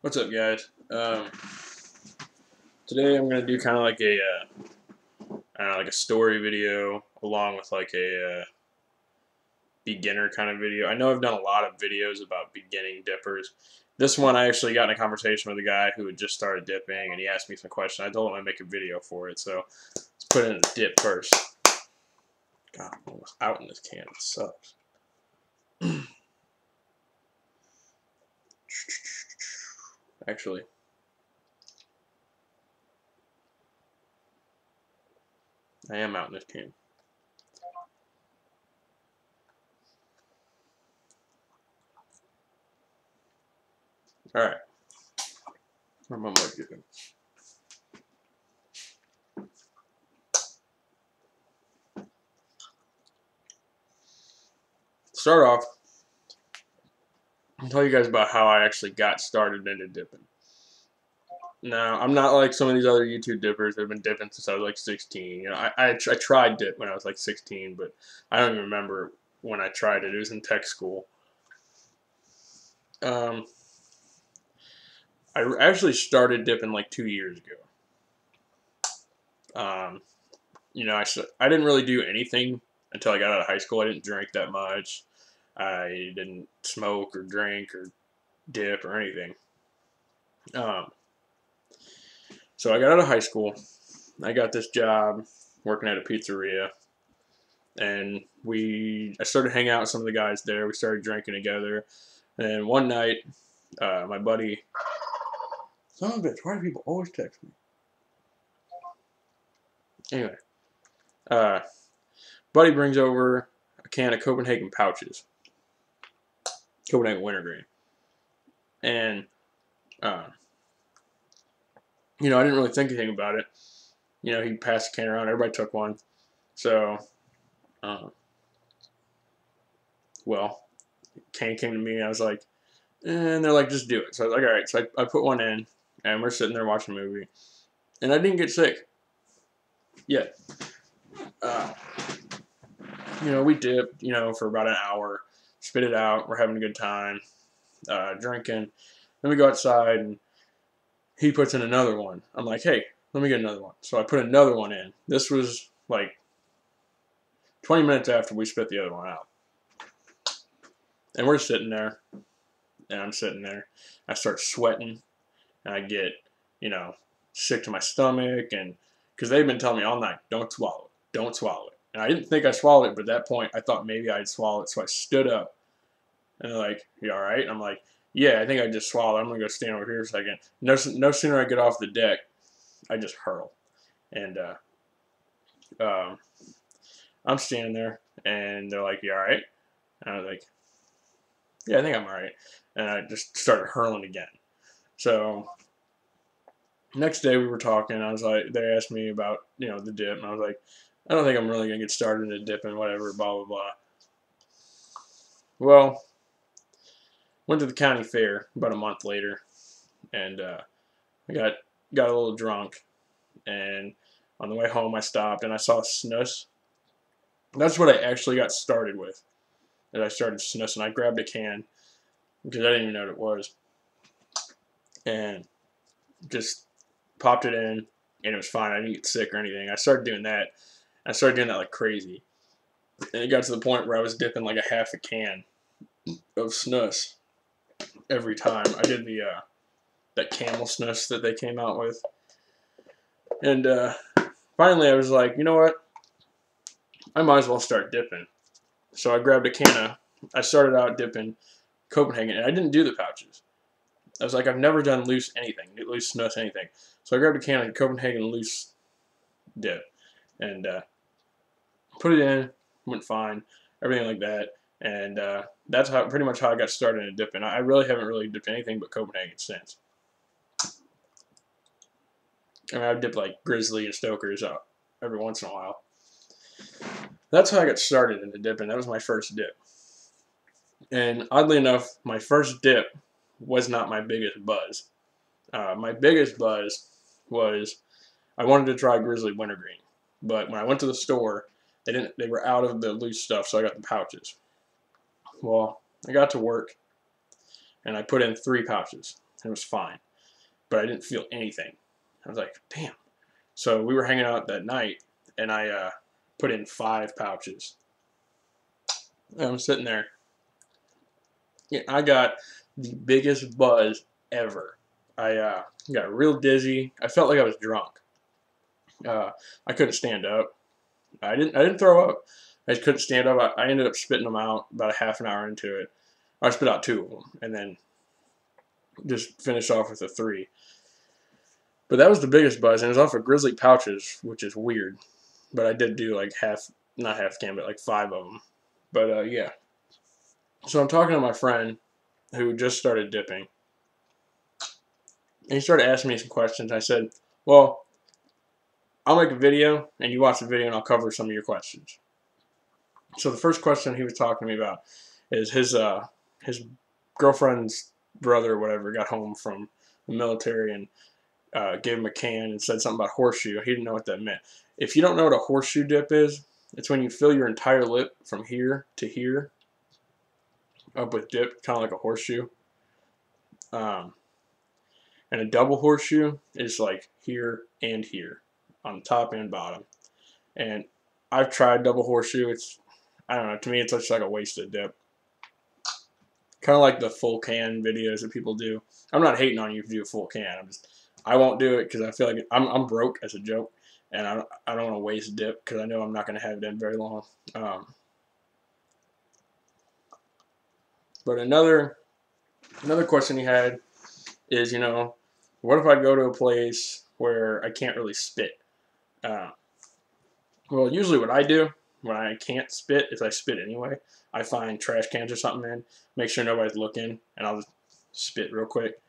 What's up, guys? Today I'm gonna do kind of like a I don't know, like a story video along with like a beginner kind of video. I know I've done a lot of videos about beginning dippers. This one I actually got in a conversation with a guy who had just started dipping, and he asked me some questions. I told him I'd make a video for it, so let's put in the dip first. God, I'm almost out in this can. It sucks. Actually, I am out in this can. All right. Where my mug getting? Start off. I'll tell you guys about how I actually got started into dipping. Now, I'm not like some of these other YouTube dippers that have been dipping since I was like 16. You know, I tried dip when I was like 16, but I don't even remember when I tried it. It was in tech school. Um, I actually started dipping like 2 years ago. Um, you know, I didn't really do anything until I got out of high school. I didn't drink that much. I didn't smoke or drink or dip or anything. Um, so I got out of high school. I got this job working at a pizzeria, and I started hanging out with some of the guys there. We started drinking together, and one night, my buddy, son of a bitch, why do people always text me? Anyway, uh, buddy brings over a can of Copenhagen pouches, Copenhagen wintergreen, and uh, you know, I didn't really think anything about it. You know, he passed the can around, everybody took one. So, uh, well, can came to me, and I was like, and they're like, just do it. So I was like, all right. So I put one in, and we're sitting there watching a movie, and I didn't get sick yet. Uh, you know, we dipped, you know, for about an hour, spit it out. We're having a good time, drinking. Then we go outside, and he puts in another one. I'm like, hey, let me get another one. So I put another one in. This was like 20 minutes after we spit the other one out. And we're sitting there, and I'm sitting there. I start sweating, and I get, you know, sick to my stomach, and because they've been telling me all night, don't swallow it, don't swallow it. And I didn't think I swallowed it, but at that point, I thought maybe I'd swallow it, so I stood up, and they're like, "You all right?" I'm like, "Yeah, I think I just swallowed. I'm gonna go stand over here a second." No sooner I get off the deck, I just hurl, and um, I'm standing there, and they're like, "You all right?" And I was like, "Yeah, I think I'm all right." And I just started hurling again. So next day we were talking. I was like, they asked me about the dip, and I was like, I don't think I'm really gonna get started in the dip and whatever, blah blah blah. Well, went to the county fair about a month later, and I got a little drunk, and on the way home I stopped and I saw snus. That's what I actually got started with. And I started snus, and I grabbed a can because I didn't even know what it was, and just popped it in, and it was fine. I didn't get sick or anything. I started doing that. I started doing that like crazy. And it got to the point where I was dipping like a half a can of snus every time. I did the that camel snus that they came out with, and finally I was like, you know what? I might as well start dipping. So I grabbed a can of. I started out dipping Copenhagen, and I didn't do the pouches. I was like, I've never done loose anything, loose snus anything. So I grabbed a can of Copenhagen loose dip, and put it in. Went fine, everything like that. And that's pretty much how I got started in dipping. I really haven't really dipped anything but Copenhagen since. I mean, I've dipped like Grizzly and Stoker's every once in a while. That's how I got started into dipping. That was my first dip. And oddly enough, my first dip was not my biggest buzz. My biggest buzz was I wanted to try Grizzly Wintergreen, but when I went to the store, they were out of the loose stuff, so I got the pouches. Well, I got to work, and I put in 3 pouches. it was fine. But I didn't feel anything. I was like, damn. So we were hanging out that night, and I put in 5 pouches. And I'm sitting there. Yeah, I got the biggest buzz ever. I got real dizzy. I felt like I was drunk. I couldn't stand up. I didn't throw up. I just couldn't stand up. I ended up spitting them out about a half an hour into it. I spit out 2 of them, and then just finished off with a 3. But that was the biggest buzz, and it was off of Grizzly pouches, which is weird. But I did do like not half can, but like 5 of them. But yeah. So I'm talking to my friend who just started dipping. And he started asking me some questions. I said, well, I'll make a video, and you watch the video, and I'll cover some of your questions. So the first question he was talking to me about is his girlfriend's brother or whatever got home from the military and gave him a can and said something about horseshoe. He didn't know what that meant. If you don't know what a horseshoe dip is, it's when you fill your entire lip from here to here up with dip, kind of like a horseshoe. And a double horseshoe is like here and here on top and bottom. And I've tried double horseshoe. I don't know, to me it's just like a wasted dip. Kind of like the full can videos that people do. I'm not hating on you if you do a full can. I won't do it because I feel like I'm broke as a joke, and I don't want to waste dip because I know I'm not going to have it in very long. But another question he had is, what if I go to a place where I can't really spit? Well, usually what I do when I can't spit is I spit anyway. I find trash cans or something in, make sure nobody's looking, and I'll just spit real quick.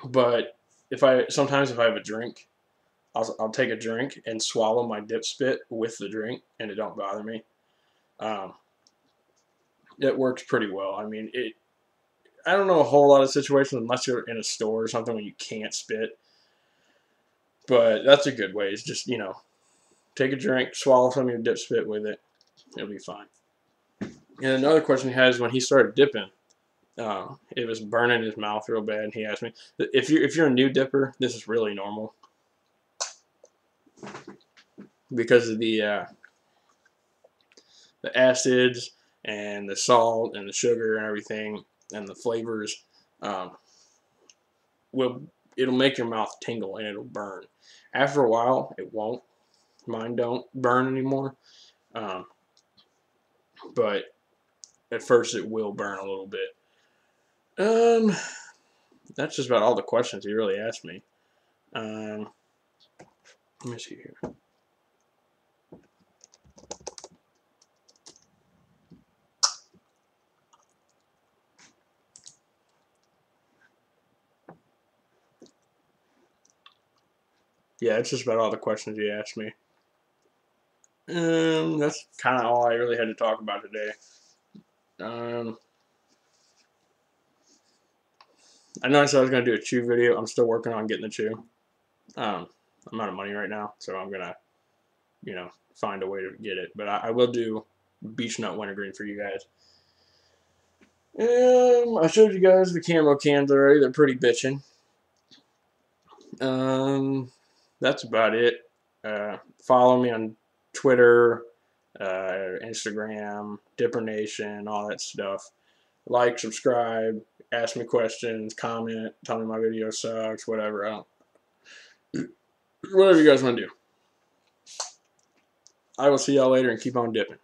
But sometimes if I have a drink, I'll take a drink and swallow my dip spit with the drink, and it don't bother me. It works pretty well. I mean, I don't know a whole lot of situations unless you're in a store or something when you can't spit. But that's a good way. It's just, take a drink, swallow some of your dip spit with it. It'll be fine. And another question he has, when he started dipping, it was burning his mouth real bad. And he asked me, if you're a new dipper, this is really normal because of the acids and the salt and the sugar and everything and the flavors. It'll make your mouth tingle and it'll burn. After a while, it won't. Mine don't burn anymore. But at first it will burn a little bit. That's just about all the questions he really asked me. Let me see here. Yeah, that's just about all the questions he asked me. That's kind of all I really had to talk about today. I know I said I was going to do a chew video. I'm still working on getting the chew. I'm out of money right now, so I'm going to, find a way to get it. But I will do beech nut wintergreen for you guys. I showed you guys the camo cans already. They're pretty bitchin'. That's about it. Follow me on Twitter, Instagram, Dipper Nation, all that stuff. Like, subscribe, ask me questions, comment, tell me my video sucks, whatever. Whatever you guys want to do. I will see y'all later and keep on dipping.